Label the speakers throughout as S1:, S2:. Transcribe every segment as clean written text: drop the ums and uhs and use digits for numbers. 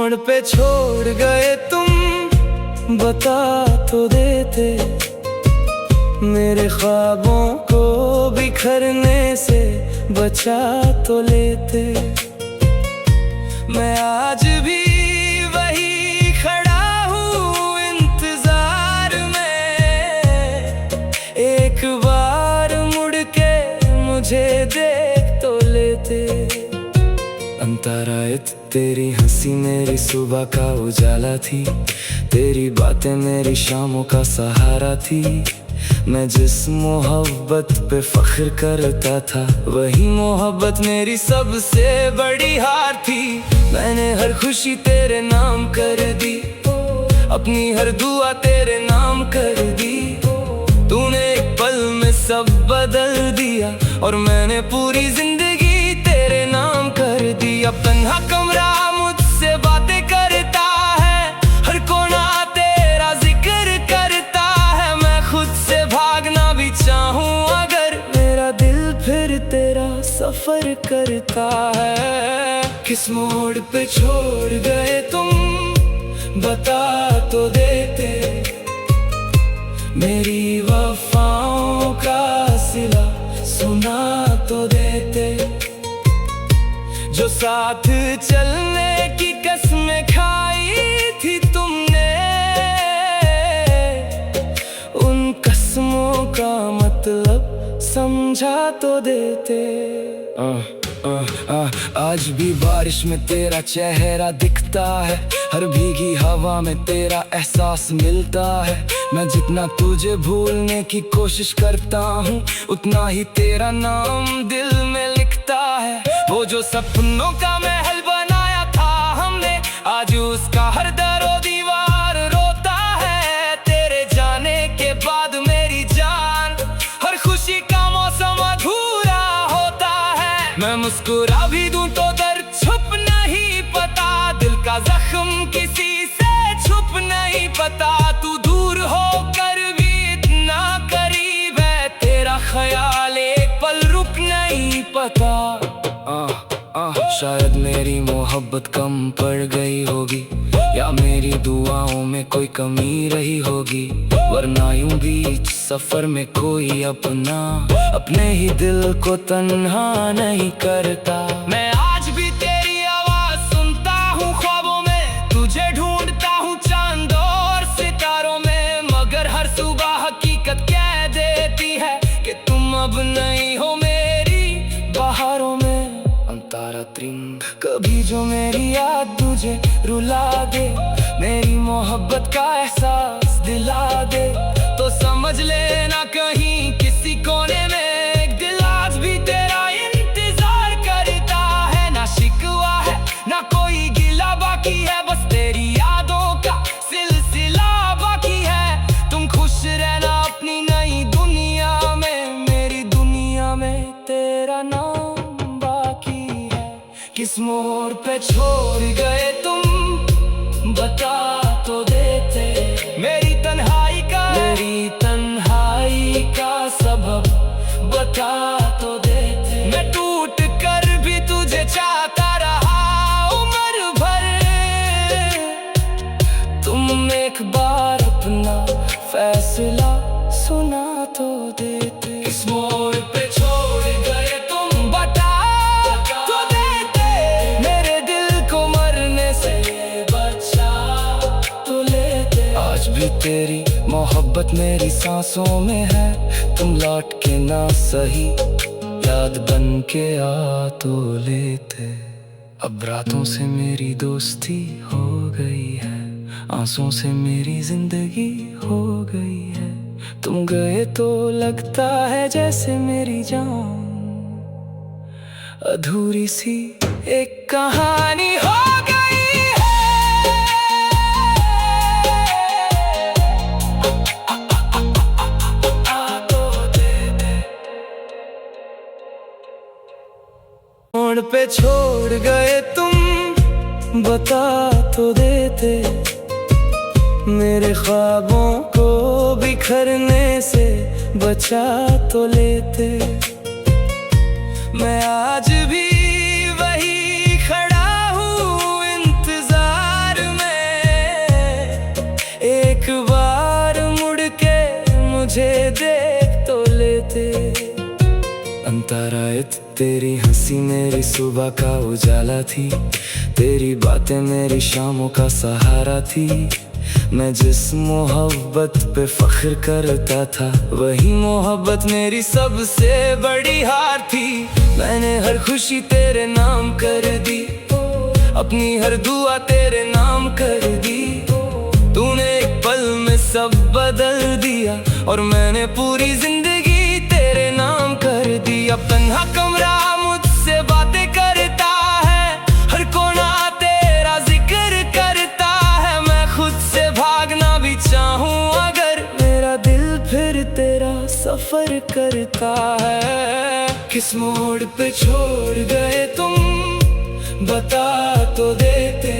S1: मोड़ पे छोड़ गए तुम, बता तो देते। मेरे ख्वाबों को बिखरने से बचा तो लेते। मैं आज भी वही खड़ा हूँ इंतजार में। एक बार मुड़ के मुझे देख तो लेते। अंतरायत तेरी हंसी मेरी सुबह का उजाला थी। तेरी बातें मेरी शामों का सहारा थी। मैं जिस मोहब्बत पे फख्र करता था, वही मोहब्बत मेरी सबसे बड़ी हार थी। मैंने हर खुशी तेरे नाम कर दी, अपनी हर दुआ तेरे नाम कर दी। तूने एक पल में सब बदल दिया, और मैंने पूरी जिंदगी तेरे नाम कर दी। अब तन्हा कमरा मुझसे बातें करता है, हर कोना तेरा जिक्र करता है। मैं खुद से भागना भी चाहूँ अगर, मेरा दिल फिर तेरा सफर करता है। किस मोड़ पे छोड़ गए तुम, बता तो देते। मेरी वफाओं का सिला सुना तो देते। जो साथ चलने की कसमें खाई थी तुमने, उन कसमों का मतलब समझा तो देते। आज भी बारिश में तेरा चेहरा दिखता है, हर भीगी हवा में तेरा एहसास मिलता है। मैं जितना तुझे भूलने की कोशिश करता हूँ, उतना ही तेरा नाम दिल में लिखता है। वो जो सपनों का महल बनाया था हमने, आज उसका हर दरो दीवार रोता है। तेरे जाने के बाद मेरी जान, हर खुशी का मौसम अधूरा होता है। मैं मुस्कुरा भी दूं तो दर्द छुप नहीं पता, दिल का जख्म किसी से छुप नहीं पता। तू दूर होकर भी इतना करीब है, तेरा ख्याल एक पल रुक नहीं पता। शायद मेरी मोहब्बत कम पड़ गई होगी, या मेरी दुआओं में कोई कमी रही होगी। वरना यूं बीच सफर में कोई अपने ही दिल को तन्हा नहीं करता। मैं आज भी तेरी आवाज सुनता हूँ ख्वाबों में, तुझे ढूंढता हूँ चांद और सितारों में। मगर हर सुबह हकीकत कह देती है कि तुम अब नहीं हो मेरी बहारों में। अंतारा त्रिम कभी जो मेरी याद तुझे रुला दे, मेरी मोहब्बत का एहसास दिला दे, तो समझ लेना कहीं किसी कोने में एक दिल आज भी तेरा इंतजार करता है। ना शिकवा है ना कोई गिला बाकी है, बस तेरी यादों का सिलसिला बाकी है। तुम खुश रहना अपनी नई दुनिया में, मेरी दुनिया में तेरा नाम बाकी है। किस मोड़ पे छोड़ गए तुम, बता तो देते। मेरी तन्हाई का सबब बता तो देते। मैं टूट कर भी तुझे चाहता रहा उम्र भर, तुम एक बार अपना फैसला सुना तो देते। इस मोड़ पे छोड़ गए तुम, बता तो देते। मेरे दिल को मरने से बचा तो लेते। आज भी तेरी मोहब्बत मेरी सांसों में है, तुम लौट के ना सही याद बन के आ तो लेते। अब रातों से मेरी दोस्ती हो गई है, आंसुओं से मेरी जिंदगी हो गई है। तुम गए तो लगता है जैसे मेरी जान अधूरी सी एक कहानी हो गई। मोड़ पे छोड़ गए तुम, बता तो देते। मेरे ख्वाबों को बिखरने से बचा तो लेते। मैं आज भी वही खड़ा हूँ इंतजार मुझे देख तो लेते। अंतरायत तेरी हंसी मेरी सुबह का उजाला थी, तेरी बातें मेरी शामों का सहारा थी। मैं जिस मोहब्बत पे फख्र करता था, वही मोहब्बत मेरी सबसे बड़ी हार थी। मैंने हर खुशी तेरे नाम कर दी, अपनी हर दुआ तेरे नाम कर दी। तूने एक पल में सब बदल दिया, और मैंने पूरी जिंदगी तेरे नाम कर दी। अब तन्हा कमरा मुझसे बातें करता है, हर कोना तेरा जिक्र करता है। मैं खुद से भागना भी चाहूं अगर, मेरा दिल फिर तेरा सफर करता है। किस मोड़ पे छोड़ गए तुम, बता तो देते।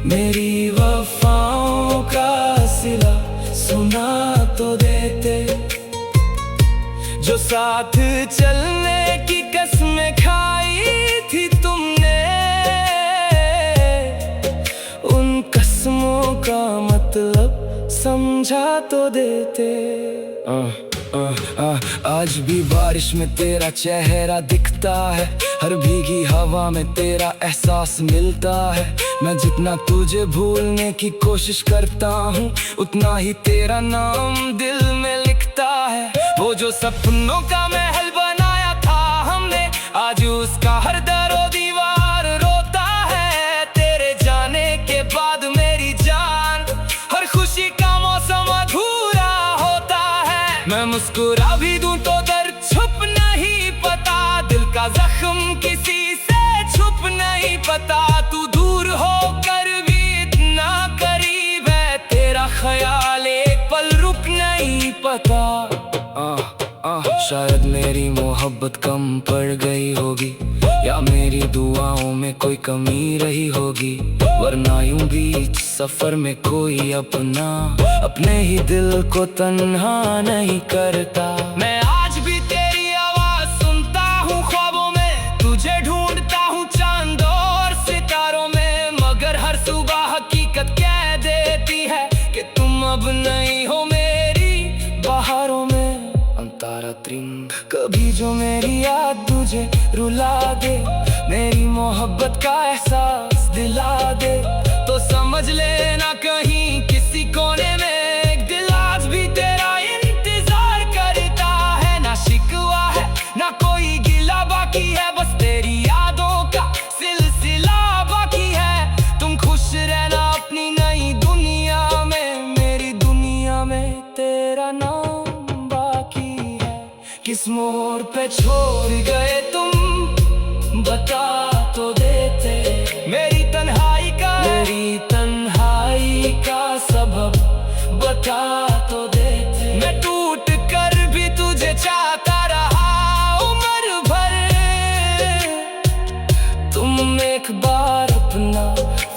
S1: मेरी वफाओं का सिला सुना तो देते। जो साथ चलने की कसमें खाई थी तुमने, उन कसमों का मतलब समझा तो देते। आज भी बारिश में तेरा चेहरा दिखता है, हर भीगी हवा में तेरा एहसास मिलता है। मैं जितना तुझे भूलने की कोशिश करता हूँ, उतना ही तेरा नाम दिल में लिखता है। वो जो सपनों का महल बनाया था हमने, आज उसका हर दरो दीवार रोता है। तेरे जाने के बाद मेरी जान, हर खुशी का मौसम अधूरा होता है। मैं मुस्कुरा भी दूं तो दर्द छुप नहीं पता, दिल का जख्म किसी से छुप नहीं पता। तू दूर होकर भी इतना करीब है, तेरा ख्याल एक पल रुक नहीं पता। शायद मेरी मोहब्बत कम पड़ गई होगी, या मेरी दुआओं में कोई कमी रही होगी। वरना यूं बीच सफर में कोई अपना अपने ही दिल को तन्हा नहीं करता। मैं आज भी तेरी आवाज सुनता हूँ ख्वाबों में, तुझे ढूंढता हूँ चांद और सितारों में। मगर हर सुबह हकीकत कह देती है कि तुम अब नहीं हो मेरी बहारों में। अंतारा त्रिंग कभी जो मेरी याद तुझे रुला दे, मेरी मोहब्बत का एहसास दिला दे, तो समझ लेना कहीं किसी कोने में एक दिल आज भी तेरा इंतजार करता है। ना शिकवा है ना कोई गिला बाकी है, बस तेरी यादों का सिलसिला बाकी है। तुम खुश रहना अपनी नई दुनिया में, मेरी दुनिया में तेरा नाम बाकी है। किस मोड़ पे छोड़ गए तुम, बता तो देते। मेरी तन्हाई का सबब बता तो देते। मैं टूट कर भी तुझे चाहता रहा उम्र भर, तुम एक बार अपना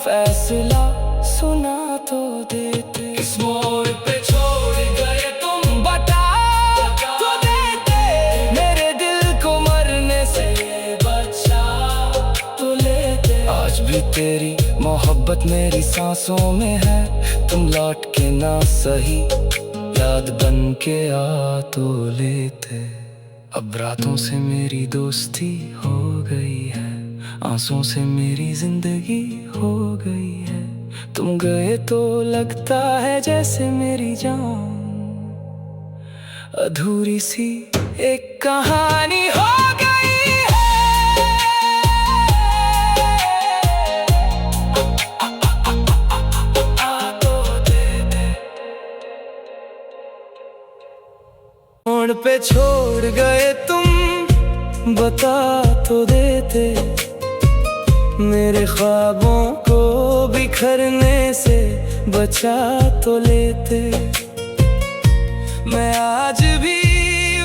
S1: फैसला सुना तो देते। इस मोड़ पे छोड़ गए तुम, बता तो देते। मेरे दिल को मरने से बचा तो लेते। आज भी तेरी मोहब्बत मेरी सांसों में है, तुम लौट के ना सही याद बन के आ तो लेते। अब रातों से मेरी दोस्ती हो गई है, आंसुओं से मेरी जिंदगी हो गई है। तुम गए तो लगता है जैसे मेरी जान अधूरी सी एक कहानी हो गई है। मोड़ पे छोड़ गए तुम, बता तो देते। मेरे ख्वाबों को बिखरने से बचा तो लेते। मैं आज भी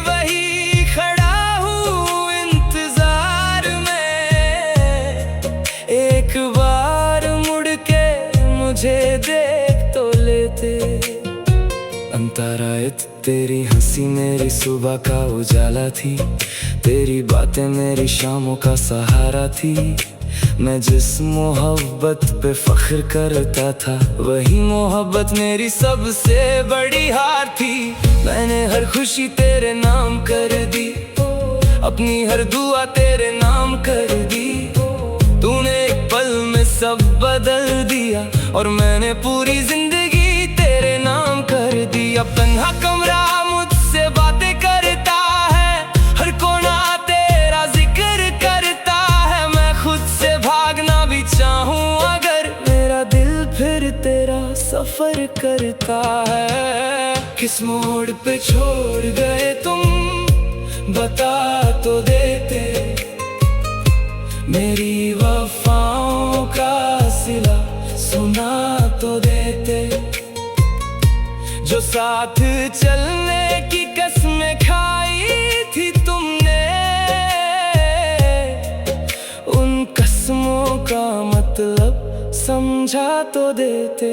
S1: वही खड़ा हूँ इंतजार में, एक बार मुड़ के मुझे देख तो लेते। अंतरायत तेरी हंसी मेरी सुबह का उजाला थी, तेरी बातें मेरी शामों का सहारा थी। मैं जिस मोहब्बत पे फख्र करता था, वही मोहब्बत मेरी सबसे बड़ी हार थी। मैंने हर खुशी तेरे नाम कर दी, अपनी हर दुआ तेरे नाम कर दी। तूने एक पल में सब बदल दिया, और मैंने पूरी जिंदगी तेरे नाम कर दी। अब तन्हा कमरा मुझसे बातें करता है, हर कोना तेरा जिक्र करता है। मैं खुद से भागना भी चाहूं अगर, मेरा दिल फिर तेरा सफर करता है। किस मोड़ पे छोड़ गए तुम, बता तो देते। मेरी वफाओं का सिला सुना तो देते। जो साथ चलने की कसमें खाई थी तुमने, उन कसमों का मतलब समझा तो देते।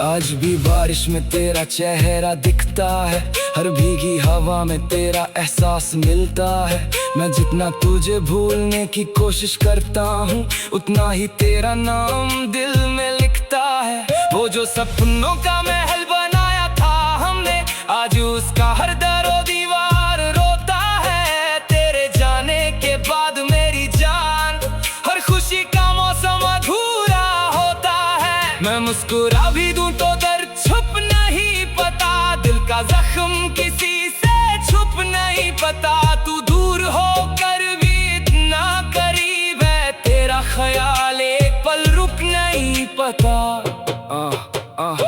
S1: आज भी बारिश में तेरा चेहरा दिखता है, हर भीगी हवा में तेरा एहसास मिलता है। मैं जितना तुझे भूलने की कोशिश करता हूँ, उतना ही तेरा नाम दिल में लिखता है। वो जो सपनों का महल बनाया था हमने, आज उसका हर दरो दीवार रोता है। तेरे जाने के बाद मेरी जान, हर खुशी का मौसम अधूरा होता है। मैं मुस्कुरा भी दूं तो दर्द छुप नहीं पता, दिल का जख्म किसी से छुप नहीं पता। तू दूर होकर भी इतना करीब है, तेरा ख्याल एक पल रुक नहीं पता।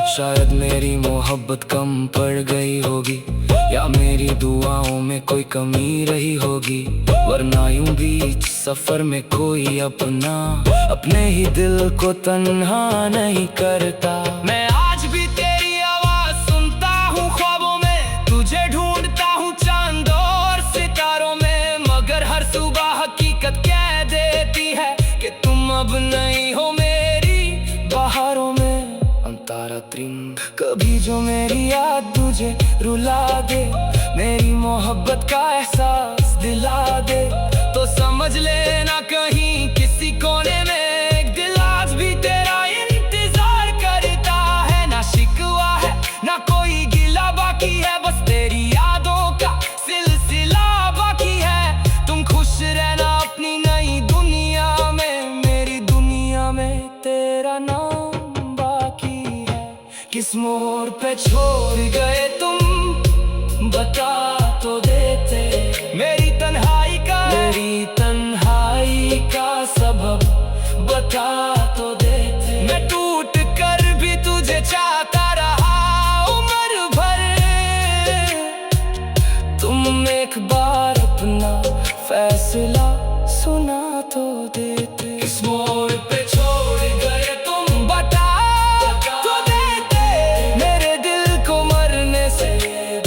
S1: शायद मेरी मोहब्बत कम पड़ गई होगी, या मेरी दुआओं में कोई कमी रही होगी। वरना यूं बीच सफर में कोई अपने ही दिल को तन्हा नहीं करता। मैं आज भी तेरी आवाज सुनता हूँ ख्वाबों में, तुझे ढूंढता हूँ चांद और सितारों में। मगर हर सुबह हकीकत कह देती है कि तुम अब नहीं हो मेरी बहारों में। अंतारा त्रिम कभी जो मेरी याद तुझे रुला दे, मेरी मोहब्बत का एहसास दिला दे, तो समझ लेना कहीं किसी कोने में एक दिल आज भी तेरा इंतजार करता है। ना शिकवा है ना कोई गिला बाकी है, बस तेरी यादों का सिलसिला बाकी है। तुम खुश रहना अपनी नई दुनिया में, मेरी दुनिया में तेरा नाम बाकी है। किस मोड़ पे छोड़ गए तुम, बता तो देते। मेरी तन्हाई का सबब बता तो देते। मैं टूट कर भी तुझे चाहता रहा उम्र भर, तुम एक बार अपना फैसला सुना तो देते। किस मोड़ पे छोड़ गए तुम, बता तो देते। मेरे दिल को मरने से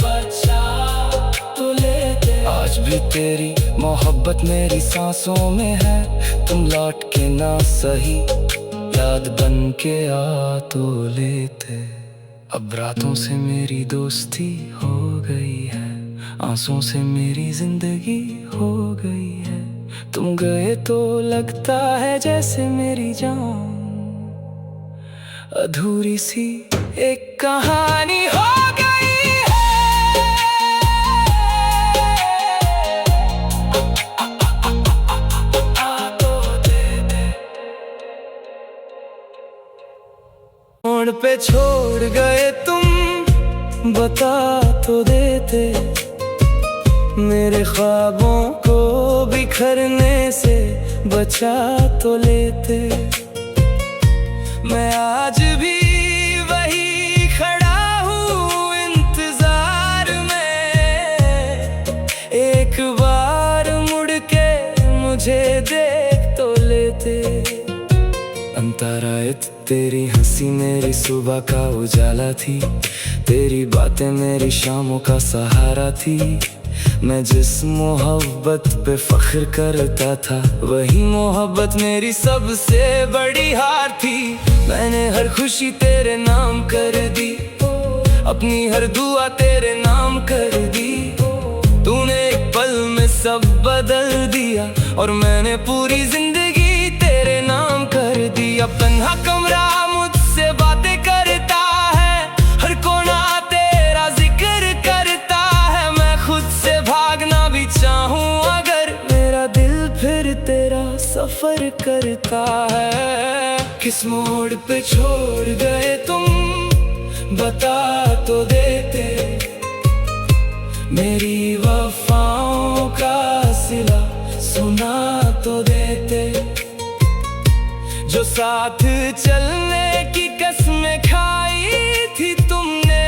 S1: बचा तो लेते। आज भी तेरी मोहब्बत मेरी सांसों में है, तुम लौट के ना सही याद बन के आ तो लेते। अब रातों से मेरी दोस्ती हो गई है, आंसुओं से मेरी जिंदगी हो गई है। तुम गए तो लगता है जैसे मेरी जान अधूरी सी एक कहानी हो गई। मोड़ पे छोड़ गए तुम, बता तो देते। मेरे ख्वाबों को बिखरने से बचा तो लेते। मैं आज भी वही खड़ा हूँ इंतजार में, एक बार मुड़ के मुझे देख तो लेते। अंतरायत तेरी हंसी मेरी सुबह का उजाला थी, तेरी बातें मेरी शामों का सहारा थी। मैं जिस मोहब्बत पे फख्र करता था, वही मोहब्बत मेरी सबसे बड़ी हार थी। मैंने हर खुशी तेरे नाम कर दी, अपनी हर दुआ तेरे नाम कर दी। तूने एक पल में सब बदल दिया, और मैंने पूरी जिंदगी तेरे नाम कर दी। अब तन्हा कमरा मुझसे बातें करता है, हर कोना तेरा जिक्र करता है। मैं खुद से भागना भी चाहूँ अगर, मेरा दिल फिर तेरा सफर करता है। किस मोड़ पे छोड़ गए तुम बता तो देते, मेरी वफाओं का सिला सुना तो देते। जो साथ चलने की कसमें खाई थी तुमने,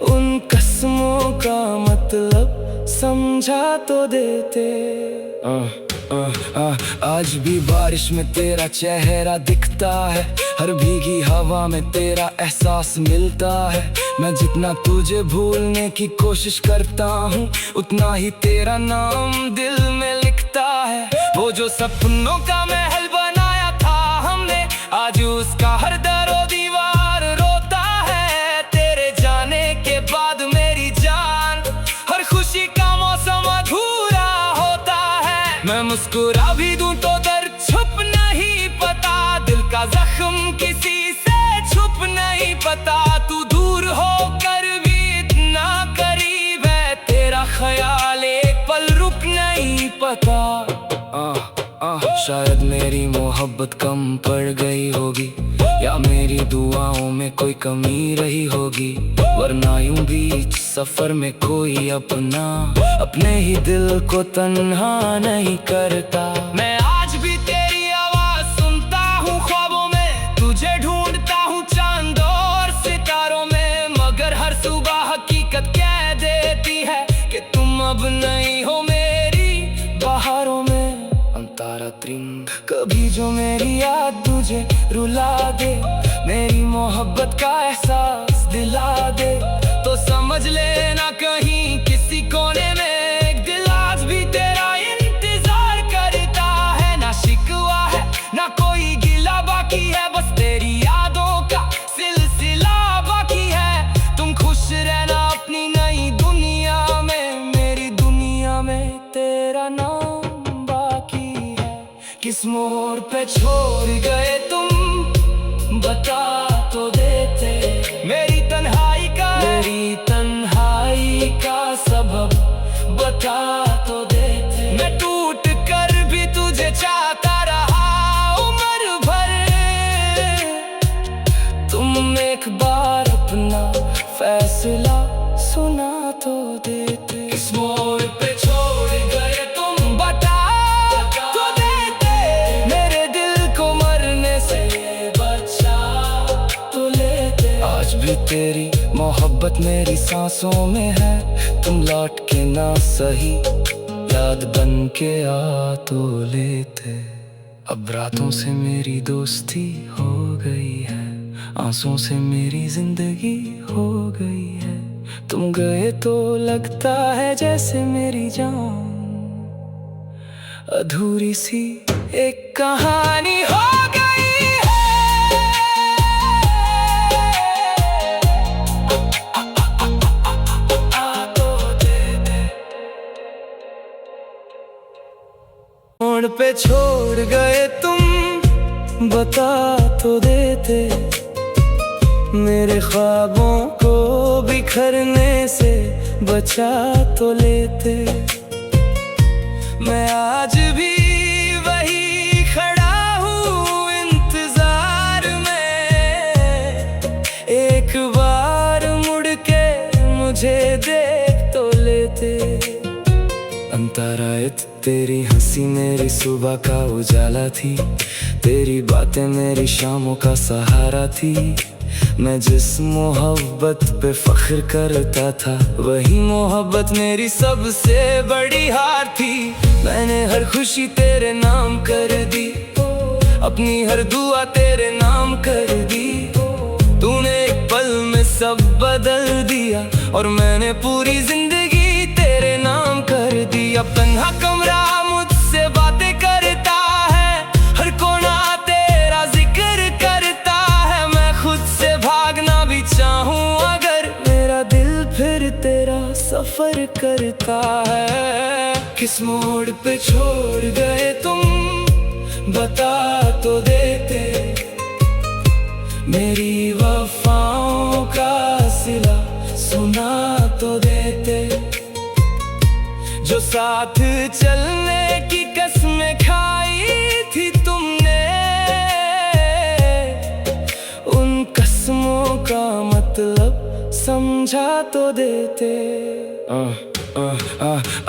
S1: उन कसमों का मतलब समझा तो देते। आज भी बारिश में तेरा चेहरा दिखता है, हर भीगी हवा में तेरा एहसास मिलता है। मैं जितना तुझे भूलने की कोशिश करता हूँ, उतना ही तेरा नाम दिल में लिखता है। वो जो सपनों का महल बनाया था हमने, आज उसका हर दरो दीवार रोता है। तेरे जाने के बाद मेरी जान, हर खुशी का मौसम अधूरा होता है। मैं मुस्कुरा भी दूं तो दर्द छुप नहीं पता, दिल का जख्म किसी से छुप नहीं पता। तू दूर होकर भी इतना करीब है, तेरा ख्याल एक पल रुक नहीं पता। शायद मेरी मोहब्बत कम पड़ गई होगी, या मेरी दुआओं में कोई कमी रही होगी, वरना यूं बीच सफर में कोई अपना अपने ही दिल को तन्हा नहीं करता। मैं आज भी तेरी आवाज सुनता हूँ ख्वाबों में, तुझे ढूंढता हूँ चांद और सितारों में, मगर हर सुबह हकीकत कह देती है कि तुम अब नहीं हो मेरी बहारों में। अंतारा त्रिंग कभी जो मेरी याद तुझे रुला दे, मेरी मोहब्बत का एहसास दिला दे, तो समझ लेना कहीं किसी कोने में एक दिल आज भी तेरा इंतजार करता है। ना शिकवा है ना कोई गिला बाकी है, बस तेरी यादों का सिलसिला बाकी है। तुम खुश रहना अपनी नई दुनिया में, मेरी दुनिया में तेरा नाम बाकी है। किस मोड़ पे छोड़ गए तुम बता तो देते, मेरी तन्हाई का सबब बता तो देते। मैं टूट कर भी तुझे चाहता रहा उम्र भर, तुम एक बार अपना फैसला सुना तो देते। इस मोड़ पे छोड़ गए तुम बता तो देते, मेरे दिल को मरने से बचा तो लेते। आज भी तेरी मोहब्बत मेरी सांसों में है, तुम लौट के ना सही याद बन के आ तो लेते। अब रातों से मेरी दोस्ती हो गई है, आंसुओं से मेरी जिंदगी हो गई है। तुम गए तो लगता है जैसे मेरी जान अधूरी सी एक कहानी हो गई है। मोड़ पे छोड़ गए तुम बता तो देते, मेरे ख्वाबों को बिखरने से बचा तो लेते। मैं आज भी वही खड़ा हूँ इंतजार में, एक बार मुड़ के मुझे देख तो लेते। अंतरायत तेरी हंसी मेरी सुबह का उजाला थी, तेरी बातें मेरी शामों का सहारा थी। मैं जिस मोहब्बत पे फख्र करता था, वही मोहब्बत मेरी सबसे बड़ी हार थी। मैंने हर खुशी तेरे नाम कर दी, अपनी हर दुआ तेरे नाम कर दी। तूने एक पल में सब बदल दिया, और मैंने पूरी जिंदगी तेरे नाम कर दी। अब तन्हा कमरा मुझसे बातें करता है, हर कोना तेरा जिक्र करता है। मैं खुद से भागना भी चाहूँ अगर, मेरा दिल फिर तेरा सफर करता है। किस मोड़ पे छोड़ गए तुम, बता तो देते। मेरी वफाओं का सिला सुना तो देते। जो साथ चलने की कसमें खाई थी तुमने, उन कसमों का मतलब समझा तो देते।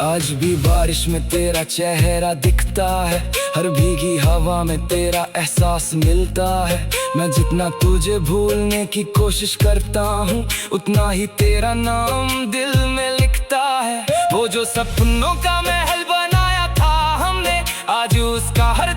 S1: आज भी बारिश में तेरा चेहरा दिखता है, हर भीगी हवा में तेरा एहसास मिलता है। मैं जितना तुझे भूलने की कोशिश करता हूँ, उतना ही तेरा नाम दिल में लिखता है। वो जो सपनों का महल बनाया था हमने, आज उसका हर